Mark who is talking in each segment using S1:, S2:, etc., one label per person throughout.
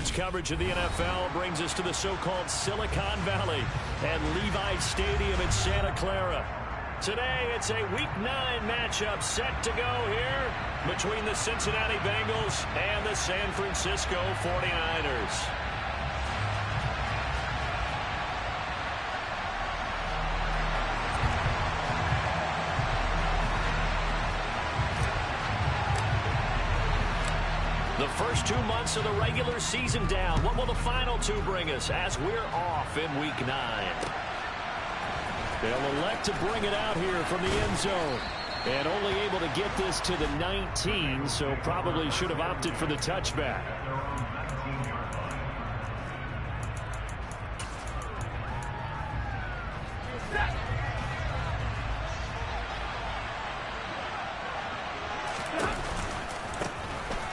S1: Sports coverage of the NFL brings us to the so-called Silicon Valley at Levi Stadium in Santa Clara. Today, it's a Week 9 matchup set to go here between the Cincinnati Bengals and the San Francisco 49ers. The first 2 months of the regular season down. What will the final 2 bring us as we're off in Week 9? They'll elect to bring it out here from the end zone. And only able to get this to the 19, so probably should have opted for the touchback.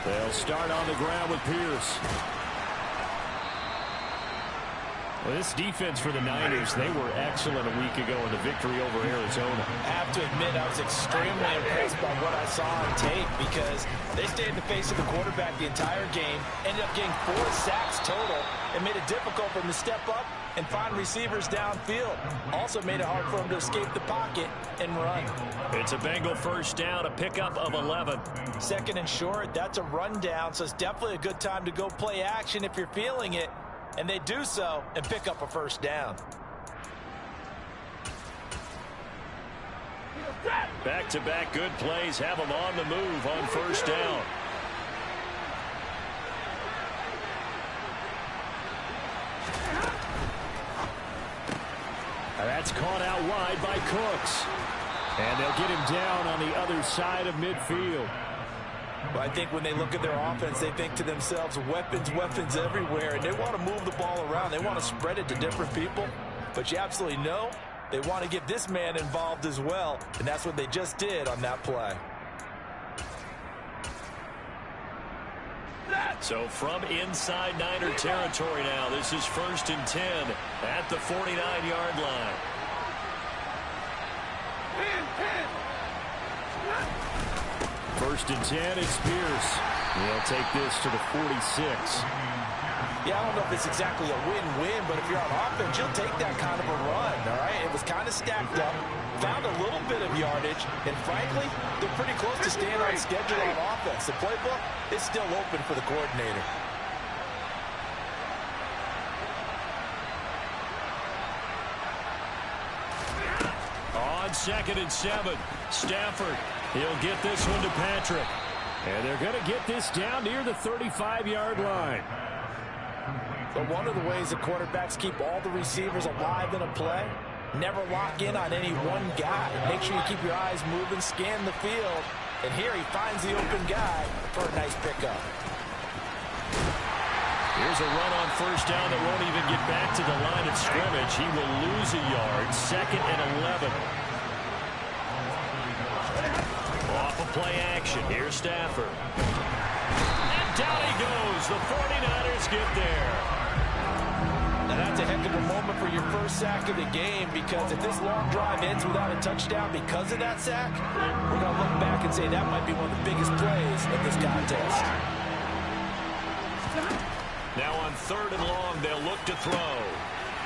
S1: They'll start on the ground with Pierce. Well, this defense for the Niners, they were excellent a week ago in the victory over Arizona.
S2: I have to admit, I was extremely impressed by what I saw on tape because they stayed in the face of the quarterback the entire game, ended up getting 4 sacks total, and made it difficult for them to step up and find receivers downfield. Also made it hard for them to escape the pocket and run.
S1: It's a Bengal first down, a pickup of 11.
S2: Second and short, that's a rundown, so it's definitely a good time to go play action if you're feeling it. And they do so and pick up a first down.
S1: Back-to-back good plays have them on the move on first down. That's caught out wide by Cooks. And they'll get him down on the other side of midfield.
S2: Well, I think when they look at their offense, they think to themselves, weapons, weapons everywhere, and they want to move the ball around. They want to spread it to different people, but you absolutely know they want to get this man involved as well, and that's what they just did on that play.
S1: So from inside Niner territory now, this is 1st and 10 at the 49-yard line. First and 10, it's Pierce. He'll take this to the 46.
S2: Yeah, I don't know if it's exactly a win-win, but if you're on offense, you'll take that kind of a run, all right? It was kind of stacked up, found a little bit of yardage, and frankly, they're pretty close to staying on schedule on offense. The playbook is still open for the coordinator.
S1: On 2nd and 7, Stafford. He'll get this one to Patrick. And they're going to get this down near the 35-yard line.
S2: But one of the ways the quarterbacks keep all the receivers alive in a play, never lock in on any one guy. Make sure you keep your eyes moving, scan the field. And here he finds the open guy for a nice pickup.
S1: Here's a run on first down that won't even get back to the line of scrimmage. He will lose a yard. 2nd and 11. Off of play action. Here's Stafford. And down he goes. The 49ers get there.
S2: Now that's a heck of a moment for your first sack of the game, because if this long drive ends without a touchdown because of that sack, we're going to look back and say that might be one of the biggest plays of this contest.
S1: Now on 3rd and long, they'll look to throw.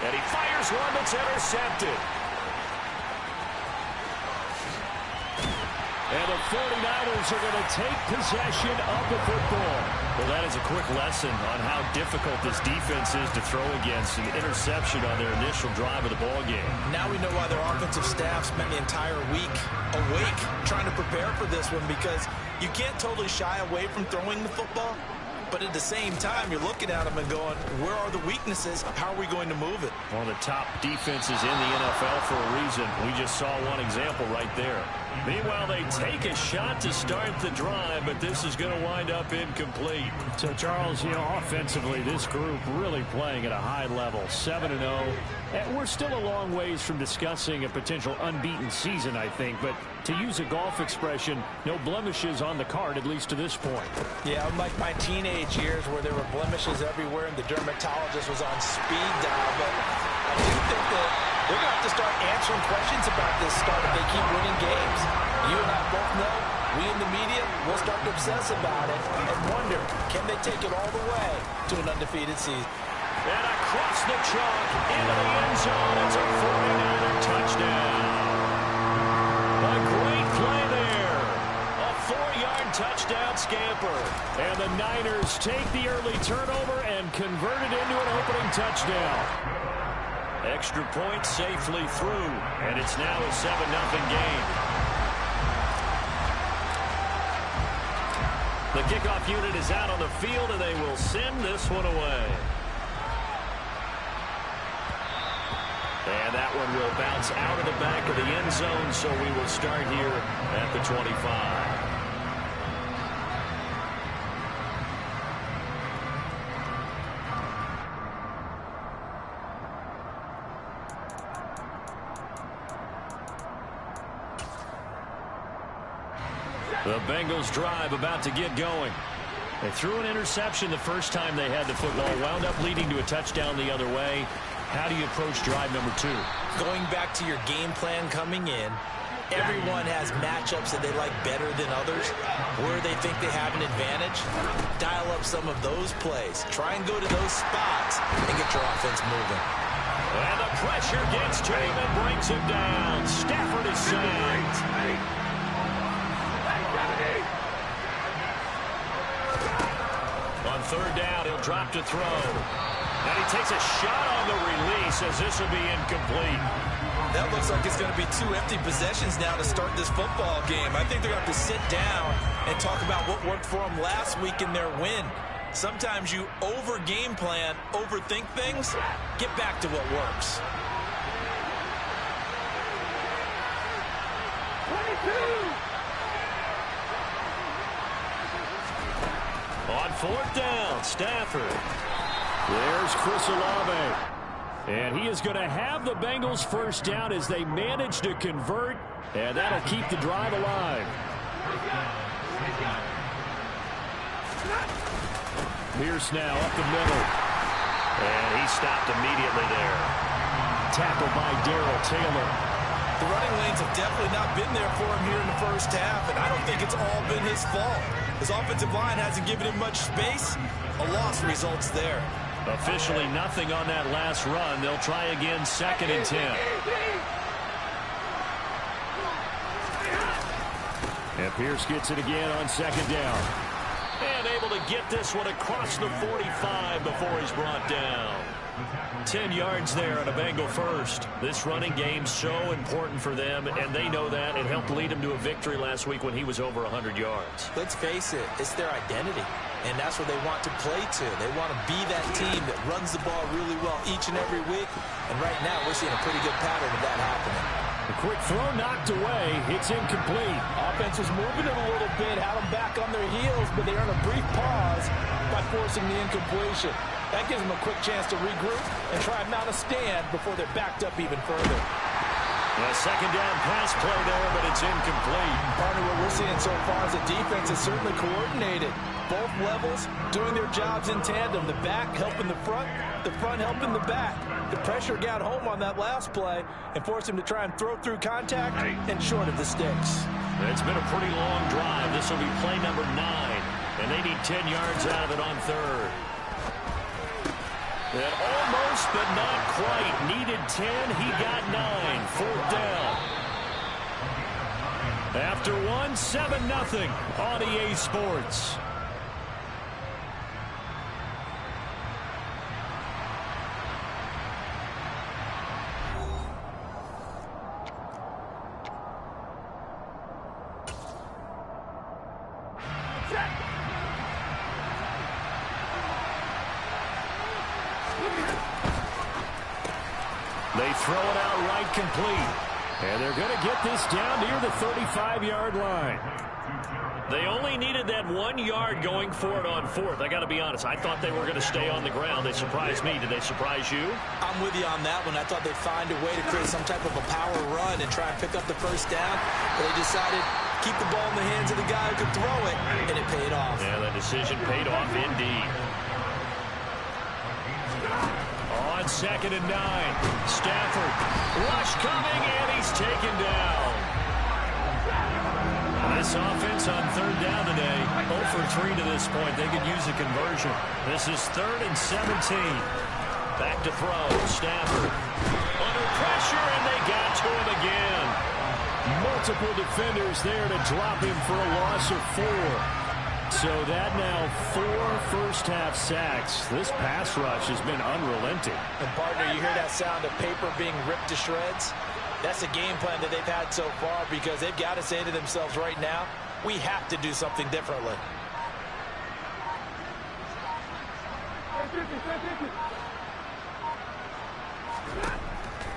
S1: And he fires one that's intercepted. And the 49ers are going to take possession of the football. Well, that is a quick lesson on how difficult this defense is to throw against. An interception on their initial drive of the ball game.
S2: Now we know why their offensive staff spent the entire week awake trying to prepare for this one, because you can't totally shy away from throwing the football. But at the same time, you're looking at them and going, where are the weaknesses? How are we going to move it?
S1: One of the top defenses in the NFL for a reason. We just saw one example right there. Meanwhile, they take a shot to start the drive, but this is going to wind up incomplete. So, Charles, offensively, this group really playing at a high level, 7-0. And we're still a long ways from discussing a potential unbeaten season, I think. But to use a golf expression, no blemishes on the card, at least to this point.
S2: Yeah, unlike my teenage years where there were blemishes everywhere and the dermatologist was on speed dial. But I do think that they're going to have to start answering questions about this start if they keep winning games. You and I both know we in the media will start to obsess about it and wonder, can they take it all the way to an undefeated season?
S1: And across the chalk into the end zone. It's a 49er touchdown. A great play there. A 4-yard touchdown scamper. And the Niners take the early turnover and convert it into an opening touchdown. Extra point safely through. And it's now a 7-0 game. The kickoff unit is out on the field, and they will send this one away. And that one will bounce out of the back of the end zone, so we will start here at the 25. The Bengals drive about to get going. They threw an interception the first time they had the football, wound up leading to a touchdown the other way. How do you approach drive number 2?
S2: Going back to your game plan coming in, everyone has matchups that they like better than others. Where they think they have an advantage, dial up some of those plays. Try and go to those spots and get your offense moving.
S1: And the pressure gets to him and brings him down. Stafford is sacked. On third down, he'll drop to throw. And he takes a shot on the release as this will be incomplete.
S2: That looks like it's going to be 2 empty possessions now to start this football game. I think they're going to have to sit down and talk about what worked for them last week in their win. Sometimes you over-game plan, overthink things. Get back to what works.
S1: 22. On fourth down, Stafford. There's Chris Olave. And he is going to have the Bengals first down as they manage to convert. And that'll keep the drive alive. Pierce now up the middle. And he stopped immediately there. Tackled by Darrell Taylor.
S2: The running lanes have definitely not been there for him here in the first half, and I don't think it's all been his fault. His offensive line hasn't given him much space. A loss results there.
S1: Officially nothing on that last run. They'll try again, 2nd and 10. And Pierce gets it again on 2nd down. And able to get this one across the 45 before he's brought down. 10 yards there on a Bengal first. This running game's so important for them, and they know that. It helped lead them to a victory last week when he was over 100 yards.
S2: Let's face it, it's their identity, and that's what they want to play to. They want to be that team that runs the ball really well each and every week, and right now we're seeing a pretty good pattern of that happening.
S1: The quick throw knocked away. It's incomplete.
S2: Offense was moving it a little bit, had them back on their heels, but they earned a brief pause by forcing the incompletion. That gives them a quick chance to regroup and try and mount a stand before they're backed up even further.
S1: A 2nd down pass play there, but it's incomplete.
S2: Partner, what we're seeing so far is the defense is certainly coordinated. Both levels doing their jobs in tandem. The back helping the front helping the back. The pressure got home on that last play and forced him to try and throw through contact and short of the sticks.
S1: It's been a pretty long drive. This will be play number 9, and they need 10 yards out of it on 3rd. And almost, but not quite. Needed 10. He got 9. 4th down. After 1, 7-0 on EA Sports. They throw it out right complete. And they're going to get this down near the 35-yard line. They only needed that 1 yard going for it on 4th. I got to be honest, I thought they were going to stay on the ground. They surprised me. Did they surprise you?
S2: I'm with you on that one. I thought they'd find a way to create some type of a power run and try and pick up the first down. But they decided to keep the ball in the hands of the guy who could throw it, and it paid off.
S1: Yeah, that decision paid off indeed. On 2nd and 9, Stafford. Rush coming, and he's taken down. And This offense on third down today, 0 for 3 to this point. They could use a conversion. This is 3rd and 17. Back to throw. Stafford under pressure, and they got to him again.
S3: Multiple defenders there to drop him for a loss of 4. So that now 4 first-half sacks. This pass rush has been unrelenting.
S2: And, partner, you hear that sound of paper being ripped to shreds? That's a game plan that they've had so far because they've got to say to themselves right now, we have to do something differently.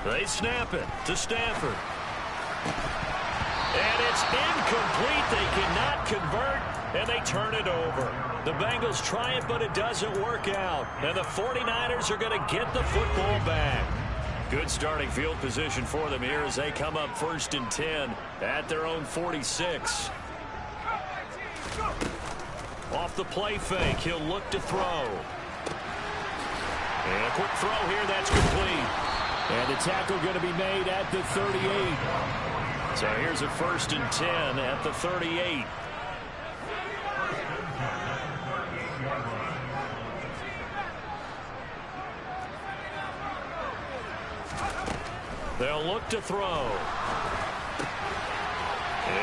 S1: They snap it to Stafford. And it's incomplete. They cannot convert, and they turn it over. The Bengals try it, but it doesn't work out. And the 49ers are going to get the football back. Good starting field position for them here as they come up 1st and 10 at their own 46. Off the play fake, he'll look to throw. And a quick throw here, that's complete.
S3: And the tackle going to be made at the 38.
S1: So here's a 1st and 10 at the 38. They'll look to throw.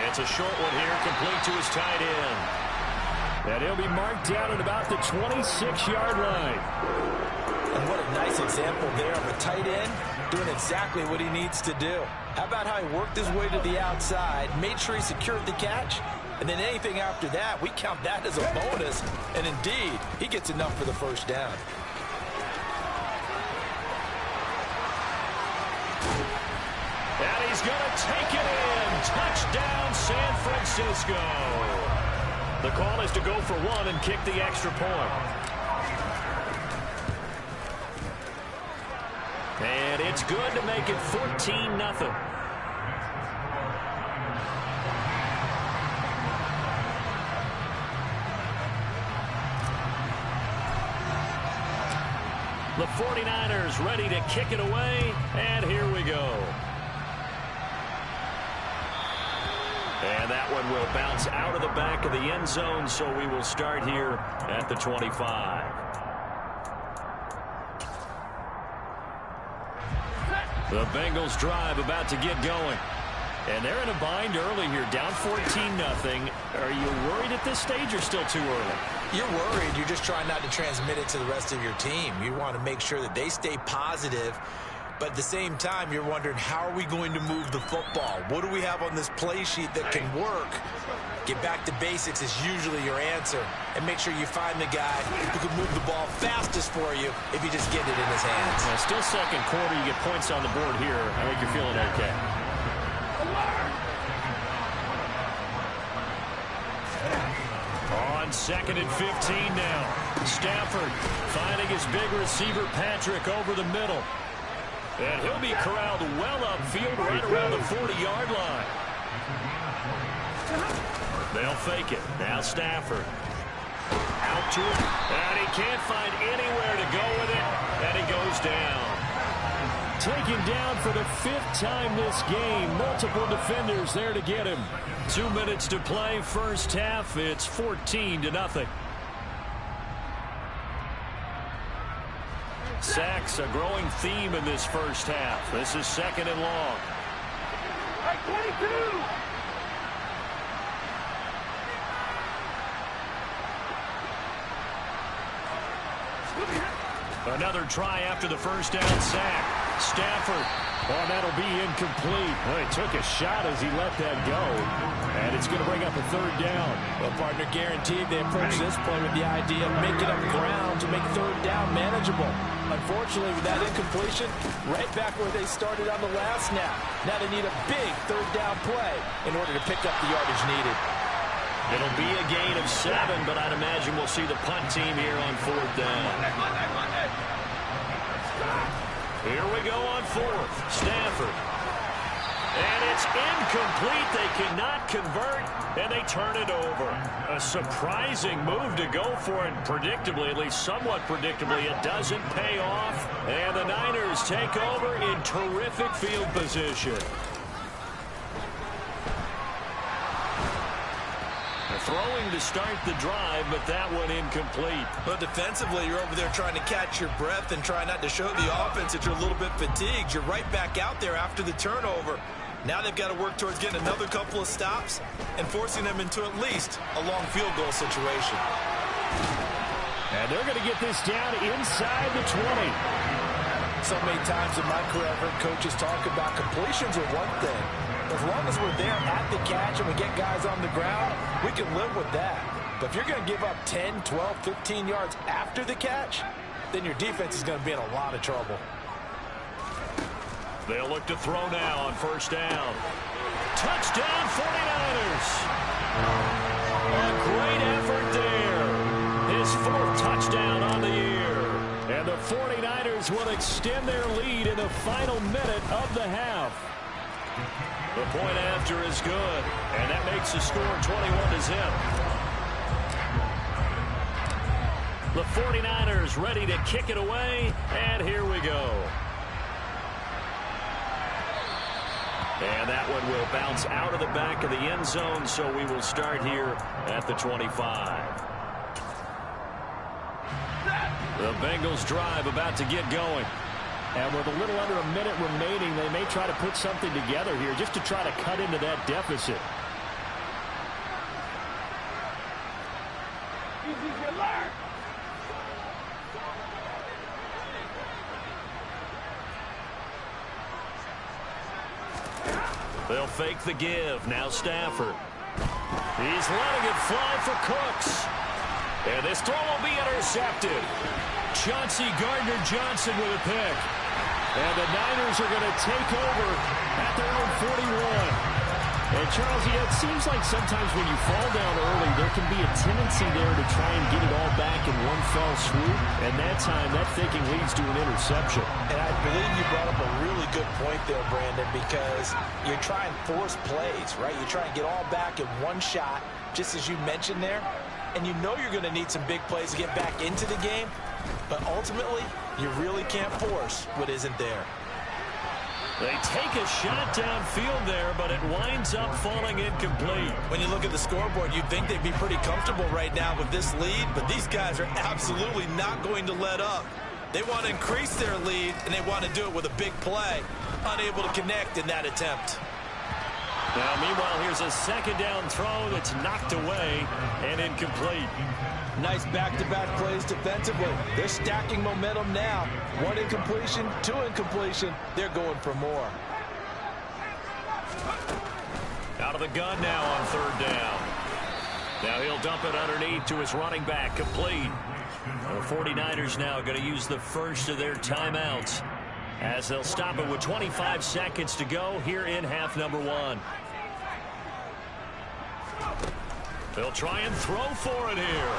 S1: It's a short one here, complete to his tight end.
S3: And he'll be marked down at about the 26-yard line.
S2: And what a nice example there of a tight end doing exactly what he needs to do. How about how he worked his way to the outside, made sure he secured the catch, and then anything after that, we count that as a bonus. And indeed, he gets enough for the first down.
S1: And he's going to take it in. Touchdown, San Francisco. The call is to go for 1 and kick the extra point. And it's good to make it 14-0. The 49ers ready to kick it away, and here we go. And that one will bounce out of the back of the end zone, so we will start here at the 25. The Bengals drive about to get going. And they're in a bind early here, down 14-0. Are you worried at this stage or still too early?
S2: You're worried. You're just trying not to transmit it to the rest of your team. You want to make sure that they stay positive. But at the same time, you're wondering, how are we going to move the football? What do we have on this play sheet that can work? Get back to basics is usually your answer. And make sure you find the guy who can move the ball fastest for you if you just get it in his hands.
S1: Still second quarter, you get points on the board here. I think you're feeling okay. On 2nd and 15 now. Stafford finding his big receiver, Patrick, over the middle. And he'll be corralled well upfield right around the 40-yard line. They'll fake it. Now Stafford. Out to it. And he can't find anywhere to go with it. And he goes down.
S3: Taken down for the 5th time this game. Multiple defenders there to get him.
S1: 2 minutes to play, first half. It's 14-0. Sacks, a growing theme in this first half. This is 2nd and long.
S4: 22.
S1: Another try after the first down sack. Stafford.
S3: Oh, that'll be incomplete. Well, he took a shot as he let that go. And it's going to bring up a 3rd down.
S2: Well, partner, guaranteed they approach this play with the idea of making up ground to make 3rd down manageable. Unfortunately, with that incompletion, right back where they started on the last snap. Now they need a big 3rd down play in order to pick up the yardage needed.
S1: It'll be a gain of 7, but I'd imagine we'll see the punt team here on 4th down. Here we go on 4th. Stafford. And it's incomplete. They cannot convert, and they turn it over. A surprising move to go for it. Predictably, at least somewhat predictably, it doesn't pay off. And the Niners take over in terrific field position. to start the drive, but that one incomplete.
S2: But defensively, you're over there trying to catch your breath and try not to show the offense that you're a little bit fatigued. You're right back out there after the turnover. Now they've got to work towards getting another couple of stops and forcing them into at least a long field goal situation.
S3: And they're going to get this down inside the 20.
S2: So many times in my career, I've heard coaches talk about completions are one thing. As long as we're there at the catch and we get guys on the ground, we can live with that. But if you're going to give up 10, 12, 15 yards after the catch, then your defense is going to be in a lot of trouble.
S1: They'll look to throw now on first down. Touchdown 49ers. A great effort there. His 4th touchdown on the year. And the 49ers will extend their lead in the final minute of the half. The point after is good, and that makes the score 21-0. The 49ers ready to kick it away, and here we go. And that one will bounce out of the back of the end zone, so we will start here at the 25. The Bengals drive about to get going.
S3: And with a little under a minute remaining, they may try to put something together here just to try to cut into that deficit.
S1: They'll fake the give. Now Stafford. He's letting it fly for Cooks. And this throw will be intercepted. Chauncey Gardner-Johnson with a pick. And the Niners are going to take over at their own 41. And, Charles, it seems like sometimes when you fall down early, there can be a tendency there to try and get it all back in one fell swoop. And that time, that thinking leads to an interception.
S2: And I believe you brought up a really good point there, Brandon, because you're trying to force plays, right? You're trying to get all back in one shot, just as you mentioned there. And you know you're going to need some big plays to get back into the game. But ultimately, you really can't force what isn't there.
S1: They take a shot downfield there, but it winds up falling incomplete.
S2: When you look at the scoreboard, you'd think they'd be pretty comfortable right now with this lead, but these guys are absolutely not going to let up. They want to increase their lead, and they want to do it with a big play. Unable to connect in that attempt.
S1: Now, meanwhile, here's a second down throw that's knocked away and incomplete.
S2: Nice back-to-back plays defensively. They're stacking momentum now. 1 incompletion, 2 incompletion. They're going for more.
S1: Out of the gun now on 3rd down. Now he'll dump it underneath to his running back, complete. The 49ers now going to use the first of their timeouts as they'll stop it with 25 seconds to go here in half number 1. They'll try and throw for it here.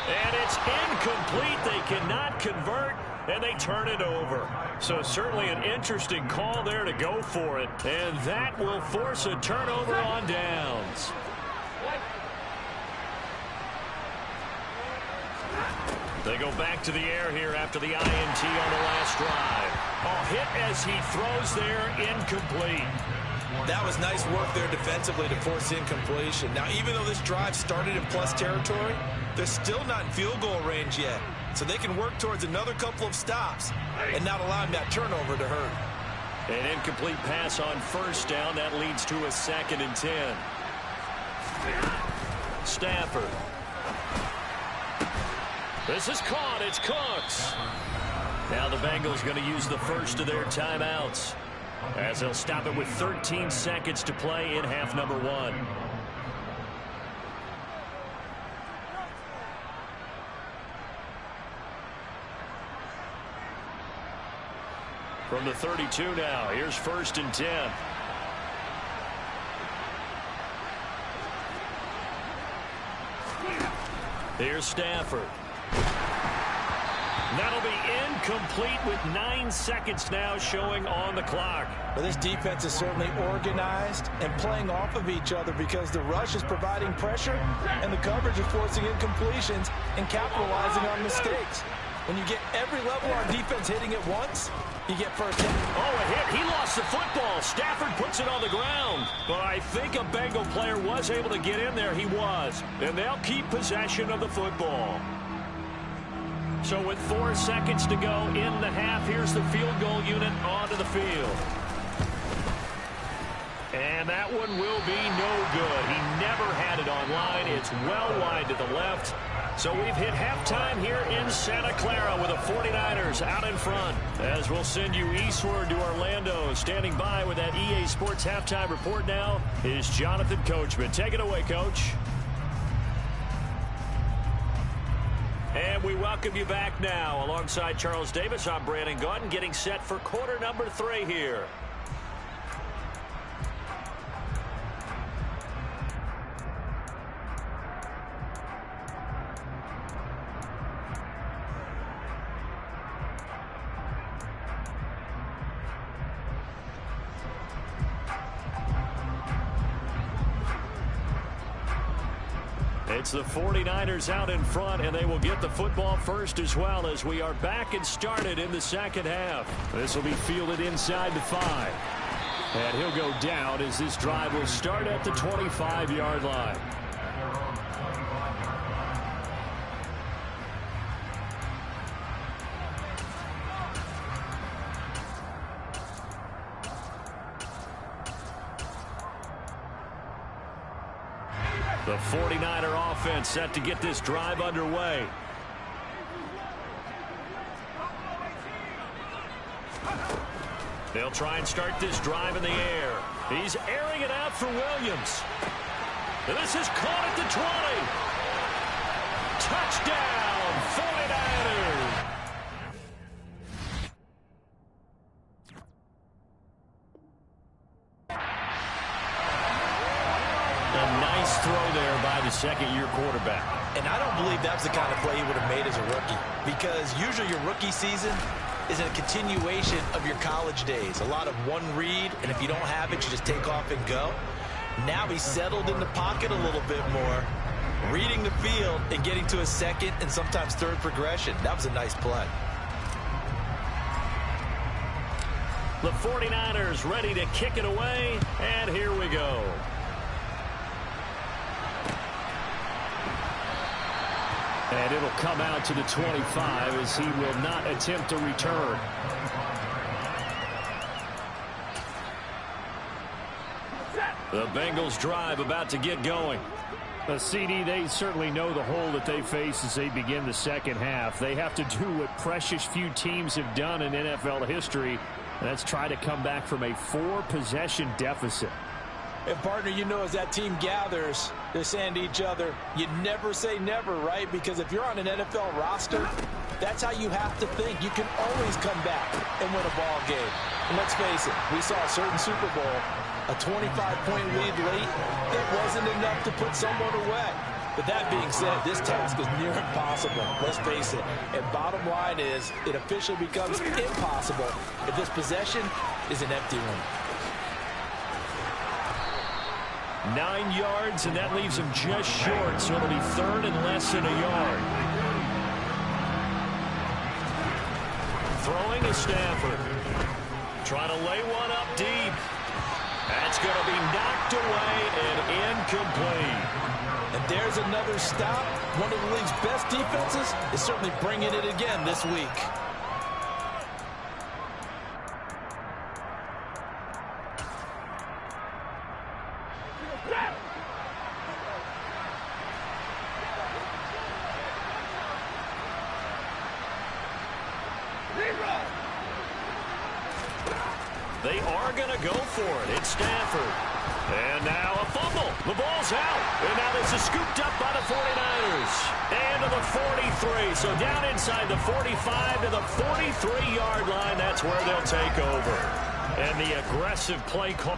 S1: And it's incomplete. They cannot convert, and they turn it over. So certainly an interesting call there to go for it. And that will force a turnover on downs. They go back to the air here after the INT on the last drive. A hit as he throws there, incomplete.
S2: That was nice work there defensively to force incompletion. Now, even though this drive started in plus territory, they're still not in field goal range yet. So they can work towards another couple of stops and not allowing that turnover to hurt.
S1: An incomplete pass on first down. That leads to a 2nd and 10. Stafford. This is caught. It's Cooks. Now the Bengals going to use the first of their timeouts as they'll stop it with 13 seconds to play in half number 1. From the 32 now, here's 1st and 10. Here's Stafford. That'll be incomplete with 9 seconds now showing on the clock.
S2: Well, this defense is certainly organized and playing off of each other because the rush is providing pressure and the coverage is forcing incompletions and capitalizing on mistakes. When you get every level on defense hitting at once, you get first down.
S1: Oh, a hit. He lost the football. Stafford puts it on the ground. But I think a Bengal player was able to get in there. He was. And they'll keep possession of the football. So with 4 seconds to go in the half, here's the field goal unit onto the field. And that one will be no good. He never had it on line. It's well wide to the left. So we've hit halftime here in Santa Clara with the 49ers out in front. As we'll send you eastward to Orlando. Standing by with that EA Sports halftime report now is Jonathan Coachman. Take it away, Coach. And we welcome you back now. Alongside Charles Davis, I'm Brandon Gaudin, getting set for quarter number 3 here. It's the 49ers out in front, and they will get the football first as well as we are back and started in the second half. This will be fielded inside the 5. And he'll go down as this drive will start at the 25-yard line. The 49er offense set to get this drive underway. They'll try and start this drive in the air. He's airing it out for Williams. This is caught at the 20. Touchdown, 49ers. Throw there by the second-year quarterback.
S2: And I don't believe that's the kind of play he would have made as a rookie, because usually your rookie season is a continuation of your college days. A lot of one read, and if you don't have it, you just take off and go. Now he's settled in the pocket a little bit more, reading the field and getting to a second and sometimes third progression. That was a nice play.
S1: The 49ers ready to kick it away, and here we go. And it'll come out to the 25 as he will not attempt a return. The Bengals drive about to get going. The CD, they certainly know the hole that they face as they begin the second half. They have to do what precious few teams have done in NFL history. And that's try to come back from a 4-possession deficit.
S2: And, partner, you know, as that team gathers, they're saying to each other, you never say never, right? Because if you're on an NFL roster, that's how you have to think. You can always come back and win a ball game. And let's face it, we saw a certain Super Bowl, a 25-point lead late. It wasn't enough to put someone away. But that being said, this task is near impossible. Let's face it. And bottom line is, it officially becomes impossible if this possession is an empty one.
S1: 9 yards, and that leaves him just short, so it'll be third and less than a yard. Throwing to Stafford. Trying to lay one up deep. That's going to be knocked away and incomplete.
S2: And there's another stop. One of the league's best defenses is certainly bringing it again this week.
S1: They are going to go for it. It's Stafford. And now a fumble. The ball's out. And now this is scooped up by the 49ers. And to the 43. So down inside the 45 to the 43-yard line. That's where they'll take over. And the aggressive play call.